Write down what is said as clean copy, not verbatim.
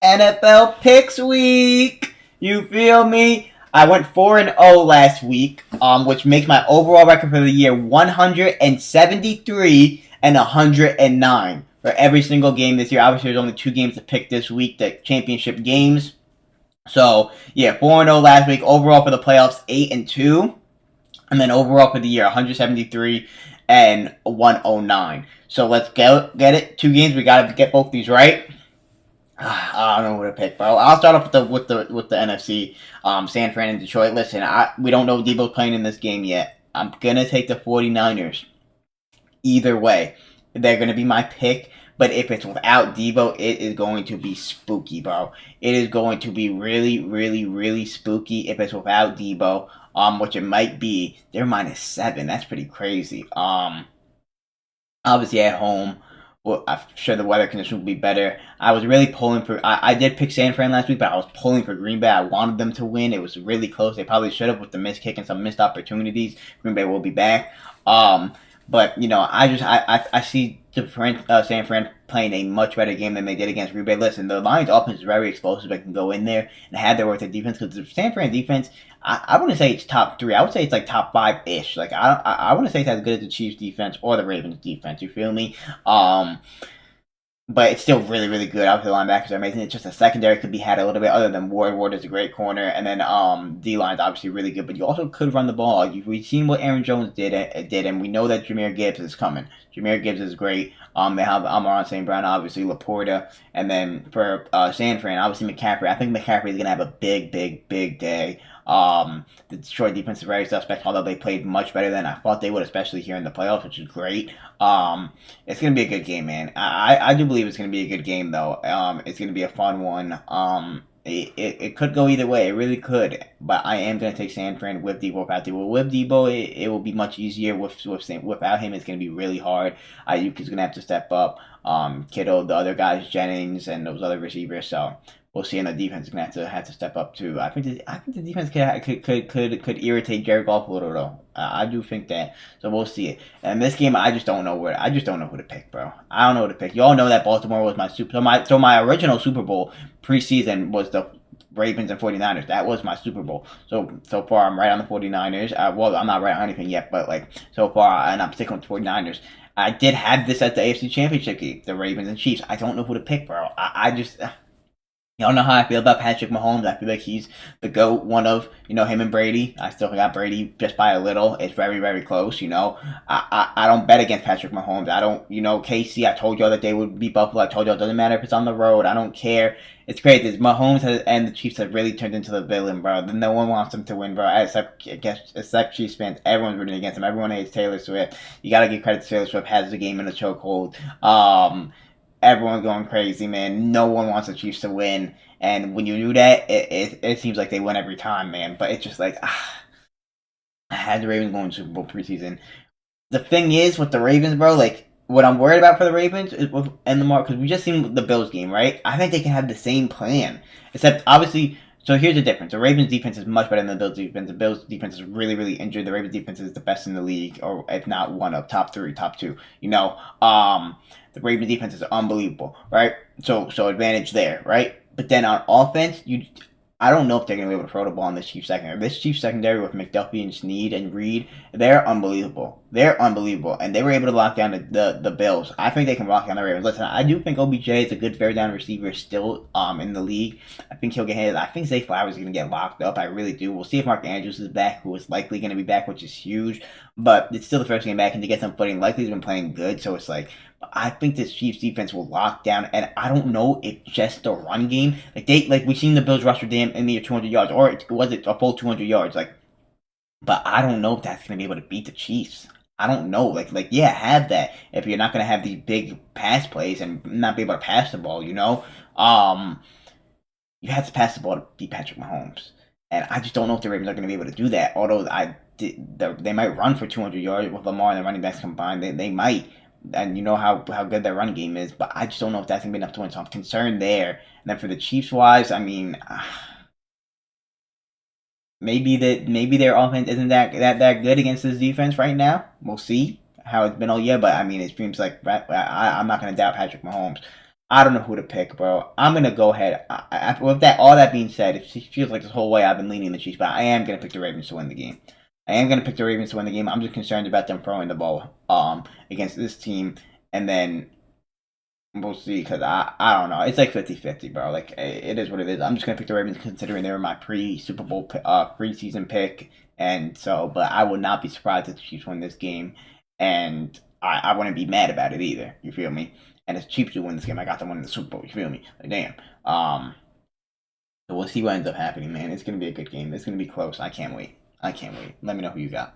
NFL picks week. You feel me? I went 4-0 last week, which makes my overall record for the year 173 and 109 for every single game this year. Obviously, there's only 2 games to pick this week, the championship games. So yeah, 4-0 last week. Overall for the playoffs, 8-2, and then overall for the year, 173 and 109. So let's get it. 2 games. We gotta get both these right. I don't know who to pick, bro. I'll start off with the NFC. San Fran and Detroit. Listen, we don't know if Debo's playing in this game yet. I'm gonna take the 49ers. Either way, they're gonna be my pick. But if it's without Debo, it is going to be spooky, bro. It is going to be really, really, really spooky if it's without Debo. Which it might be. They're -7. That's pretty crazy. Obviously at home. Well, I'm sure the weather conditions will be better. I was really pulling for. I did pick San Fran last week, but I was pulling for Green Bay. I wanted them to win. It was really close. They probably should have with the missed kick and some missed opportunities. Green Bay will be back. But I see San Fran playing a much better game than they did against Green Bay. Listen, the Lions' offense is very explosive. They can go in there and have their work at defense because the San Fran defense, I wouldn't say it's top 3. I would say it's like top 5-ish. Like I wouldn't say it's as good as the Chiefs' defense or the Ravens' defense. You feel me? But it's still really, really good. Obviously, the linebackers are amazing. It's just a secondary could be had a little bit other than Ward. Ward is a great corner, and then D-line's obviously really good. But you also could run the ball. We've seen what Aaron Jones did, and we know that Jahmyr Gibbs is coming. Jahmyr Gibbs is great. They have Amon St. Brown, obviously Laporta, and then for San Fran, obviously McCaffrey. I think McCaffrey is gonna have a big, big, big day. The Detroit defense is very suspect, although they played much better than I thought they would, especially here in the playoffs, which is great. It's gonna be a good game, man. I do believe it's gonna be a good game, though. It's gonna be a fun one. It could go either way. It really could. But I am gonna take San Fran with Debo. Without Debo, with Debo, it will be much easier. Without him, it's gonna be really hard. Ayuk is gonna have to step up. Kittle, the other guys, Jennings, and those other receivers. So we'll see. And the defense is gonna have to step up too. I think the defense could irritate Jared Goff a little though. I do think that. So we'll see it. And this game, I just don't know who to pick, bro. I don't know who to pick. Y'all know that Baltimore was my super. So my original Super Bowl preseason was the Ravens and 49ers. That was my Super Bowl. So far, I'm right on the 49ers. Well, I'm not right on anything yet, but like so far, and I'm sticking with the 49ers. I did have this at the AFC Championship game, the Ravens and Chiefs. I don't know who to pick, bro. I just Y'all know how I feel about Patrick Mahomes. I feel like he's the GOAT, one of, him and Brady. I still got Brady just by a little. It's very, very close. I don't bet against Patrick Mahomes. I don't, KC, I told y'all that they would beat Buffalo. I told y'all it doesn't matter if it's on the road. I don't care. It's great. And the Chiefs have really turned into the villain, bro. No one wants them to win, bro. Except Chiefs fans. Everyone's rooting against him. Everyone hates Taylor Swift. You gotta give credit to Taylor Swift. Has the game in a chokehold. Everyone's going crazy, man. No one wants the Chiefs to win. And when you do that, it seems like they win every time, man. But it's just like, I had the Ravens going to Super Bowl preseason. The thing is, with the Ravens, bro, like, what I'm worried about for the Ravens is and the mark, because we just seen the Bills game, right? I think they can have the same plan. Except, obviously, so here's the difference. The Ravens defense is much better than the Bills defense. The Bills defense is really, really injured. The Ravens defense is the best in the league, or if not one of top 3, top 2. The Ravens defense is unbelievable, right? So advantage there, right? But then on offense, I don't know if they're gonna be able to throw the ball in this Chiefs secondary. This Chiefs secondary with McDuffie and Snead and Reed, they're unbelievable. They're unbelievable, and they were able to lock down the Bills. I think they can lock down the Ravens. Listen, I do think OBJ is a good third down receiver still in the league. I think he'll get hit. I think Zay Flowers is gonna get locked up. I really do. We'll see if Mark Andrews is back, who is likely gonna be back, which is huge. But it's still the first game back, and to get some footing, likely he's been playing good. So it's like, I think this Chiefs defense will lock down, and I don't know if just the run game, like we've seen the Bills rush for damn in the 200 yards, or was it a full 200 yards? But I don't know if that's gonna be able to beat the Chiefs. I don't know. Yeah, have that if you're not gonna have these big pass plays and not be able to pass the ball. You have to pass the ball to beat Patrick Mahomes, and I just don't know if the Ravens are gonna be able to do that. Although they might run for 200 yards with Lamar and the running backs combined. They might. And you know how good their run game is, but I just don't know if that's gonna be enough to win. So I'm concerned there. And then for the Chiefs wise, I mean, maybe their offense isn't that good against this defense right now. We'll see how it's been all year, but I mean, it seems like I'm not gonna doubt Patrick Mahomes. I don't know who to pick, bro. I'm gonna go ahead. With that, all that being said, it feels like this whole way I've been leaning the Chiefs, but I am gonna pick the Ravens to win the game. I am gonna pick the Ravens to win the game. I'm just concerned about them throwing the ball against this team, and then we'll see. Because I don't know. It's like 50-50, bro. Like it is what it is. I'm just gonna pick the Ravens considering they were my pre-Super Bowl preseason pick, and so. But I would not be surprised if the Chiefs win this game, and I wouldn't be mad about it either. You feel me? And it's Chiefs who win this game. I got them winning the Super Bowl. You feel me? Like damn. So we'll see what ends up happening, man. It's gonna be a good game. It's gonna be close. I can't wait. I can't wait. Let me know who you got.